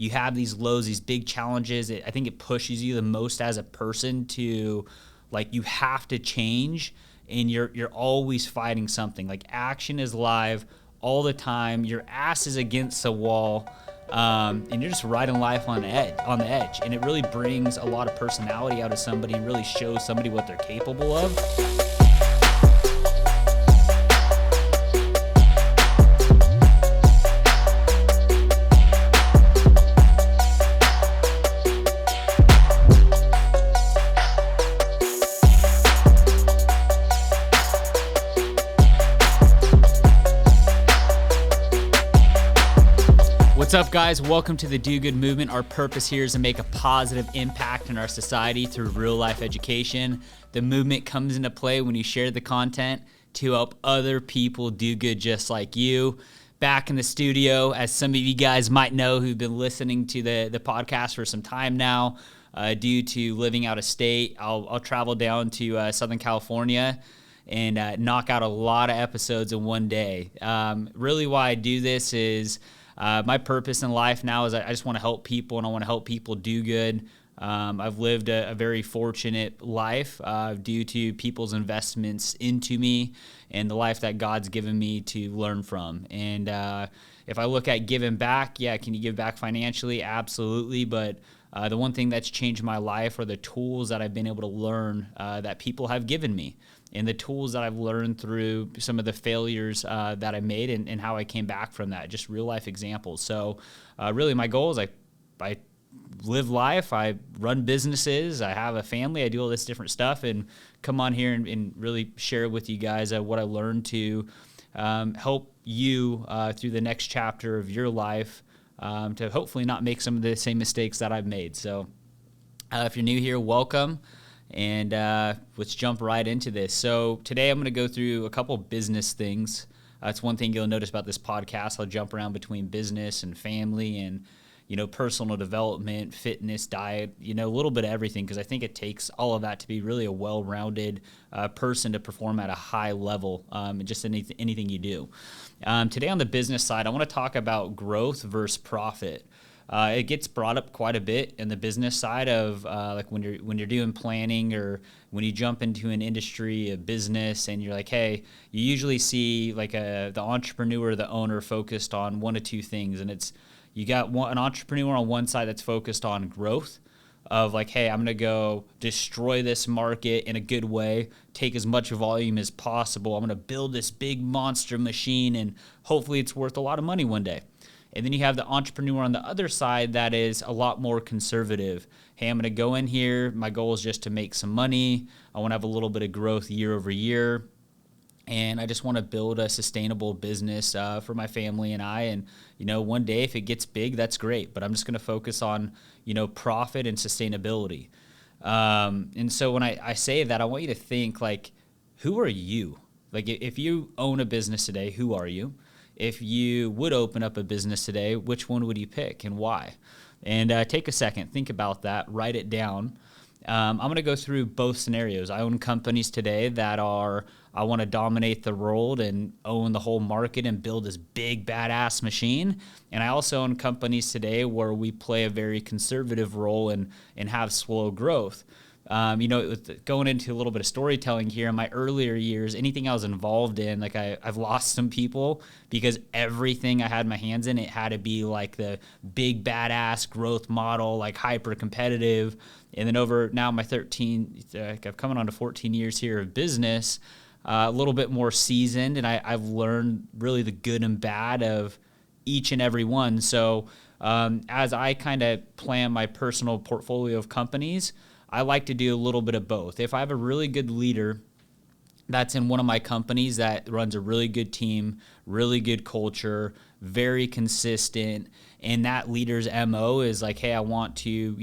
you have these lows, these big challenges. I think it pushes you the most as a person to, like, you have to change, and you're always fighting something. Like, action is live all the time. Your ass is against the wall, and you're just riding life on the edge. And it really brings a lot of personality out of somebody and really shows somebody what they're capable of. What's up, guys? Welcome to the Do Good Movement. Our purpose here is to make a positive impact in our society through real life education. The movement comes into play when you share the content to help other people do good just like you. Back in the studio, as some of you guys might know who've been listening to the podcast for some time now, due to living out of state, I'll travel down to Southern California and knock out a lot of episodes in one day. Really why I do this is my purpose in life now is I just want to help people, and I want to help people do good. I've lived a very fortunate life due to people's investments into me and the life that God's given me to learn from. And if I look at giving back, yeah, can you give back financially? Absolutely. But the one thing that's changed my life are the tools that I've been able to learn that people have given me, and the tools that I've learned through some of the failures that I made and how I came back from that, just real life examples. So really my goal is I live life, I run businesses, I have a family, I do all this different stuff, and come on here and really share with you guys what I learned to help you through the next chapter of your life, to hopefully not make some of the same mistakes that I've made. So if you're new here, welcome. And let's jump right into this. So today I'm going to go through a couple business things. That's one thing you'll notice about this podcast. I'll jump around between business and family and, personal development, fitness, diet, a little bit of everything, because I think it takes all of that to be really a well-rounded person to perform at a high level in just anything you do. Today on the business side, I want to talk about growth versus profit. It gets brought up quite a bit in the business side of like when you're doing planning, or when you jump into an industry, a business, and you're like, hey, you usually see like the entrepreneur, the owner focused on one of two things, and it's you got an entrepreneur on one side that's focused on growth, of like, hey, I'm going to go destroy this market in a good way, take as much volume as possible. I'm going to build this big monster machine, and hopefully it's worth a lot of money one day. And then you have the entrepreneur on the other side that is a lot more conservative. Hey, I'm going to go in here. My goal is just to make some money. I want to have a little bit of growth year over year. And I just want to build a sustainable business for my family and I. And, one day if it gets big, that's great. But I'm just going to focus on, profit and sustainability. And so when I say that, I want you to think, like, who are you? Like, if you own a business today, who are you? If you would open up a business today, which one would you pick and why? And take a second, think about that, write it down. I'm going to go through both scenarios. I own companies today that I want to dominate the world and own the whole market and build this big badass machine. And I also own companies today where we play a very conservative role and have slow growth. Going into a little bit of storytelling here, in my earlier years, anything I was involved in, like I've lost some people because everything I had my hands in, it had to be like the big badass growth model, like hyper competitive. And then over now my I've come on to 14 years here of business, a little bit more seasoned, and I've learned really the good and bad of each and every one. So as I kind of plan my personal portfolio of companies, I like to do a little bit of both. If I have a really good leader that's in one of my companies that runs a really good team, really good culture, very consistent, and that leader's MO is like, hey, I want to,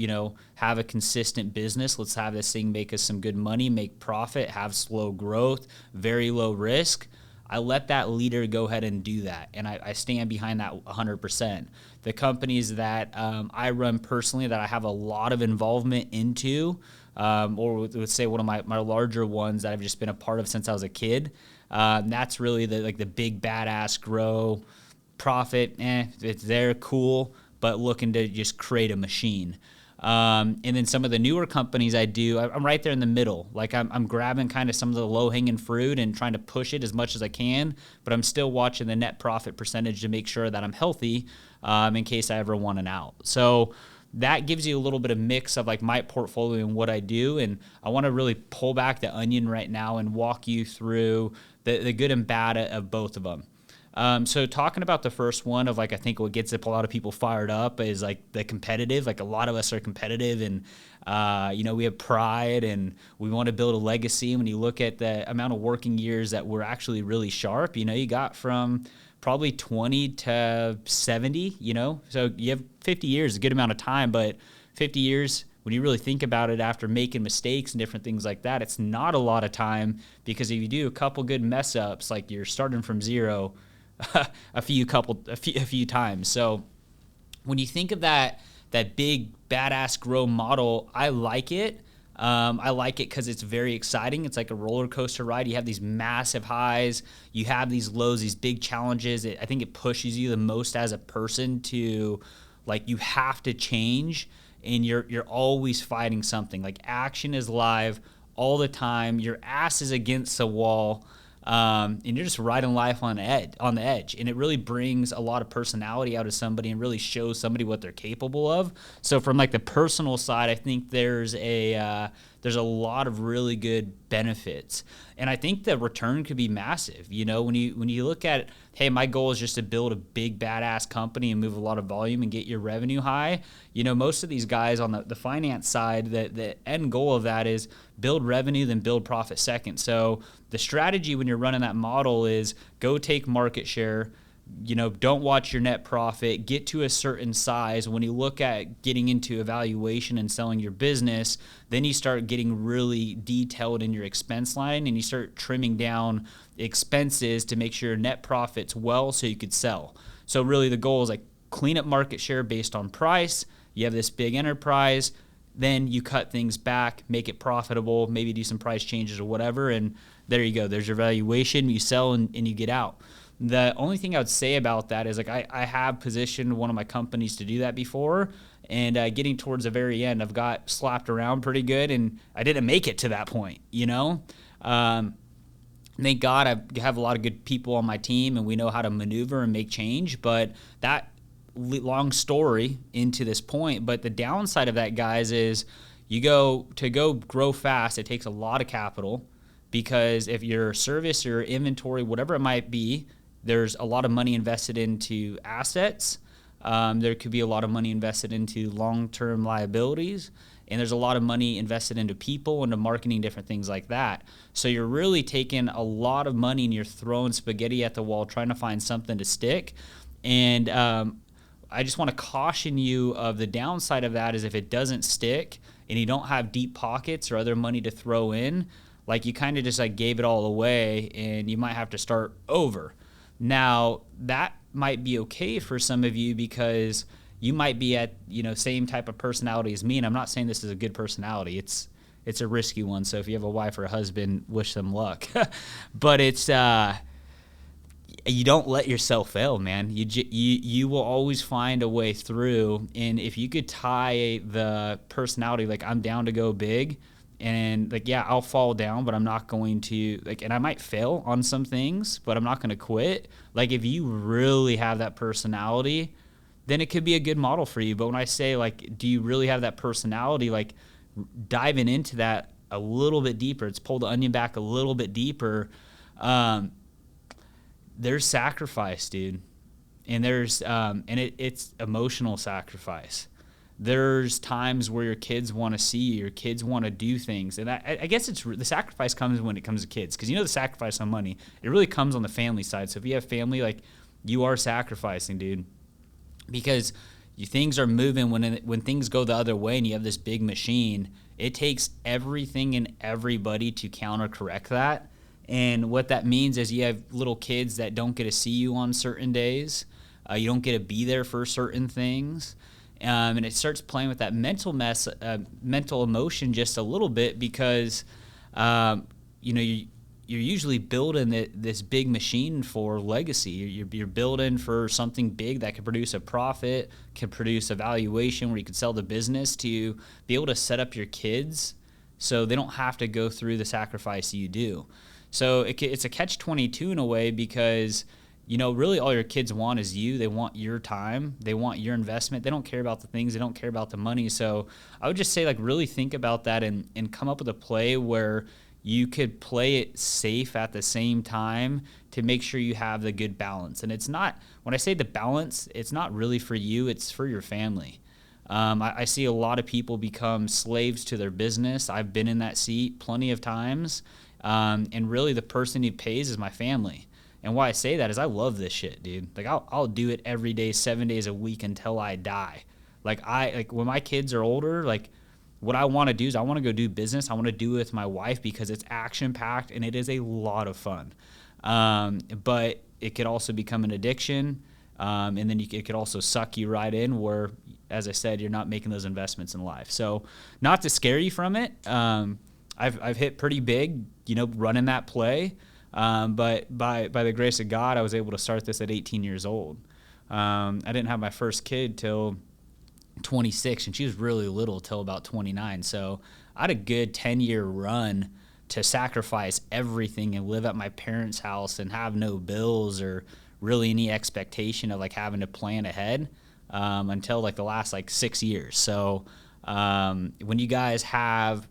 have a consistent business. Let's have this thing make us some good money, make profit, have slow growth, very low risk. I let that leader go ahead and do that, and I stand behind that 100%. The companies that I run personally that I have a lot of involvement into, or let's say one of my larger ones that I've just been a part of since I was a kid, that's really the big badass grow profit. It's there, cool, but looking to just create a machine. And then some of the newer companies I'm right there in the middle. Like I'm grabbing kind of some of the low hanging fruit and trying to push it as much as I can, but I'm still watching the net profit percentage to make sure that I'm healthy in case I ever want an out. So that gives you a little bit of mix of like my portfolio and what I do. And I want to really pull back the onion right now and walk you through the good and bad of both of them. So talking about the first one of like, I think what gets a lot of people fired up is like the competitive, like a lot of us are competitive and, we have pride and we want to build a legacy. When you look at the amount of working years that we're actually really sharp, you got from probably 20 to 70, so you have 50 years, a good amount of time, but 50 years, when you really think about it after making mistakes and different things like that, it's not a lot of time, because if you do a couple good mess ups, like you're starting from zero a few times. So when you think of that big badass grow model, I like it. I like it because it's very exciting. It's like a roller coaster ride. You have these massive highs, you have these lows, these big challenges. I think it pushes you the most as a person to, like, you have to change, and you're always fighting something. Like, action is live all the time. Your ass is against the wall. And you're just riding life on the edge, and it really brings a lot of personality out of somebody and really shows somebody what they're capable of. So from like the personal side, I think there's a lot of really good benefits, and I think the return could be massive. When you look at, hey, my goal is just to build a big badass company and move a lot of volume and get your revenue high. Most of these guys on the finance side, the end goal of that is build revenue, then build profit second. So the strategy when you're running that model is go take market share, don't watch your net profit, get to a certain size. When you look at getting into evaluation and selling your business, then you start getting really detailed in your expense line, and you start trimming down expenses to make sure your net profit's well so you could sell. So really the goal is like clean up market share based on price. You have this big enterprise, then you cut things back, make it profitable, maybe do some price changes or whatever, and there you go. There's your valuation. You sell and you get out. The only thing I would say about that is, like, I have positioned one of my companies to do that before, and getting towards the very end, I've got slapped around pretty good, and I didn't make it to that point, Thank God I have a lot of good people on my team, and we know how to maneuver and make change, but that long story into this point. But the downside of that, guys, is to go grow fast, it takes a lot of capital, because if your service or inventory, whatever it might be, there's a lot of money invested into assets. There could be a lot of money invested into long-term liabilities, and there's a lot of money invested into people, into marketing, different things like that. So you're really taking a lot of money and you're throwing spaghetti at the wall trying to find something to stick. And I just want to caution you of the downside of that is if it doesn't stick and you don't have deep pockets or other money to throw in, like, you kind of just like gave it all away and you might have to start over. Now, that might be okay for some of you because you might be at, same type of personality as me. And I'm not saying this is a good personality. It's a risky one. So if you have a wife or a husband, wish them luck. But it's, you don't let yourself fail, man. You will always find a way through. And if you could tie the personality, like, I'm down to go big, and like, yeah, I'll fall down, but I'm not going to, like, and I might fail on some things, but I'm not going to quit. Like, if you really have that personality, then it could be a good model for you. But when I say, like, do you really have that personality, like, diving into that a little bit deeper, it's pull the onion back a little bit deeper. There's sacrifice, dude. And there's, it's emotional sacrifice. There's times where your kids want to see you, your kids want to do things. And I guess the sacrifice comes when it comes to kids. Because the sacrifice on money, it really comes on the family side. So if you have family, like, you are sacrificing, dude. Because things are moving when things go the other way and you have this big machine, it takes everything and everybody to counter correct that. And what that means is you have little kids that don't get to see you on certain days. You don't get to be there for certain things. And it starts playing with that mental mental emotion just a little bit because, you you're usually building this big machine for legacy. You're building for something big that can produce a profit, can produce a valuation where you can sell the business to be able to set up your kids so they don't have to go through the sacrifice you do. So it's a catch-22 in a way, because really all your kids want is you. They want your time. They want your investment. They don't care about the things. They don't care about the money. So I would just say, like, really think about that and come up with a play where you could play it safe at the same time to make sure you have the good balance. And it's not, when I say the balance, it's not really for you, it's for your family. I see a lot of people become slaves to their business. I've been in that seat plenty of times. And really the person who pays is my family. And why I say that is I love this shit, dude. Like, I'll do it every day, 7 days a week until I die. Like when my kids are older, like, what I want to do is I want to go do business. I want to do it with my wife because it's action packed and it is a lot of fun. But it could also become an addiction. And then it could also suck you right in where, as I said, you're not making those investments in life. So not to scare you from it. I've hit pretty big, running that play. But by the grace of God, I was able to start this at 18 years old. I didn't have my first kid till 26, and she was really little till about 29. So I had a good 10-year run to sacrifice everything and live at my parents' house and have no bills or really any expectation of like having to plan ahead until like the last 6 years. So when you guys have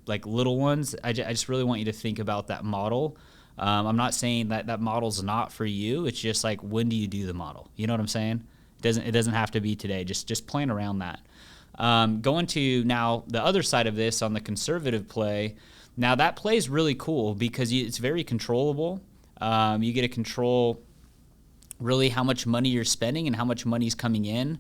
like little ones, I just really want you to think about that model. I'm not saying that model's not for you. It's just like, when do you do the model? You know what I'm saying? It doesn't have to be today. Just plan around that. Going to now the other side of this on the conservative play. Now that play is really cool because it's very controllable. You get to control really how much money you're spending and how much money's coming in.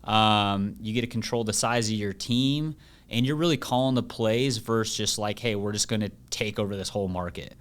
You get to control the size of your team, and you're really calling the plays versus just like, hey, we're just going to take over this whole market.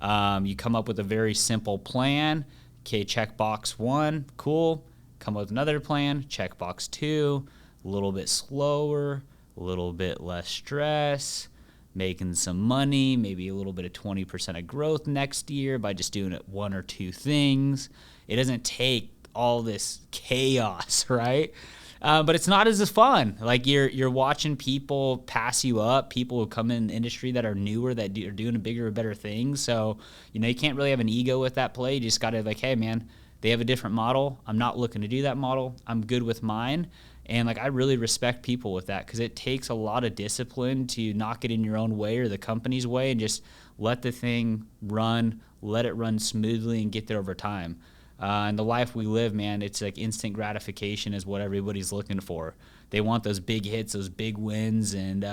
You come up with a very simple plan. Okay, check box 1, cool. Come up with another plan, check box 2, a little bit slower, a little bit less stress, making some money, maybe a little bit of 20% of growth next year by just doing it 1 or 2 things. It doesn't take all this chaos, right? But it's not as fun. Like you're watching people pass you up, people who come in the industry that are newer, that are doing bigger or better things. So, you can't really have an ego with that play. You just got to like, hey, man, they have a different model. I'm not looking to do that model. I'm good with mine. And I really respect people with that because it takes a lot of discipline to not get in your own way or the company's way and just let the thing run, let it run smoothly and get there over time. And the life we live, man, it's like instant gratification is what everybody's looking for. They want those big hits, those big wins. And,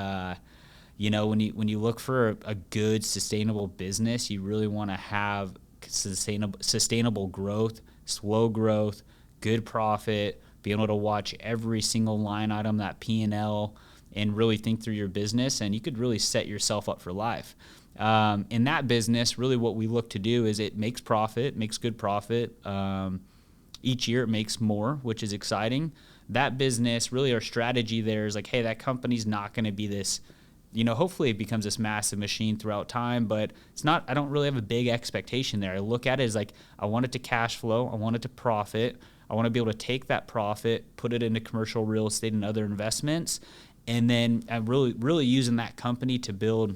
when you look for a good, sustainable business, you really want to have sustainable growth, slow growth, good profit, be able to watch every single line item, that P&L, and really think through your business, and you could really set yourself up for life. In that business, really what we look to do is it makes profit, makes good profit. Each year it makes more, which is exciting. That business, really our strategy there is like, hey, that company's not going to be this, hopefully it becomes this massive machine throughout time, but it's not, I don't really have a big expectation there. I look at it as like, I want it to cash flow. I want it to profit. I want to be able to take that profit, put it into commercial real estate and other investments. And then I'm really using that company to build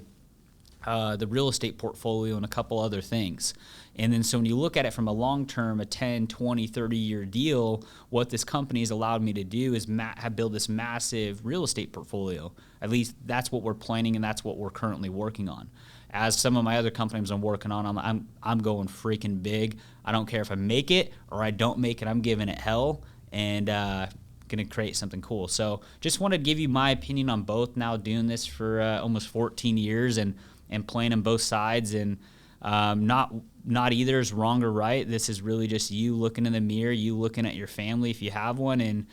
the real estate portfolio and a couple other things. And then so when you look at it from a long-term, a 10, 20, 30-year deal, what this company has allowed me to do is build this massive real estate portfolio. At least that's what we're planning, and that's what we're currently working on. As some of my other companies I'm working on, I'm going freaking big. I don't care if I make it or I don't make it. I'm giving it hell and going to create something cool. So just wanted to give you my opinion on both, now doing this for almost 14 years and playing on both sides, and not either is wrong or right. This is really just you looking in the mirror, you looking at your family if you have one, and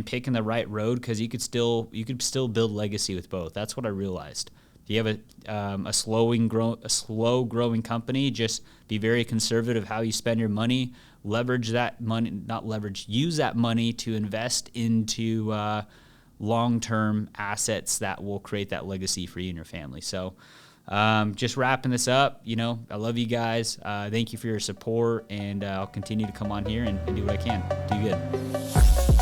picking the right road, because you could still build legacy with both. That's what I realized. If you have a slow growing company, just be very conservative how you spend your money. Use that money to invest into long-term assets that will create that legacy for you and your family. So Just wrapping this up, I love you guys. Thank you for your support, and I'll continue to come on here and do what I can. Do good.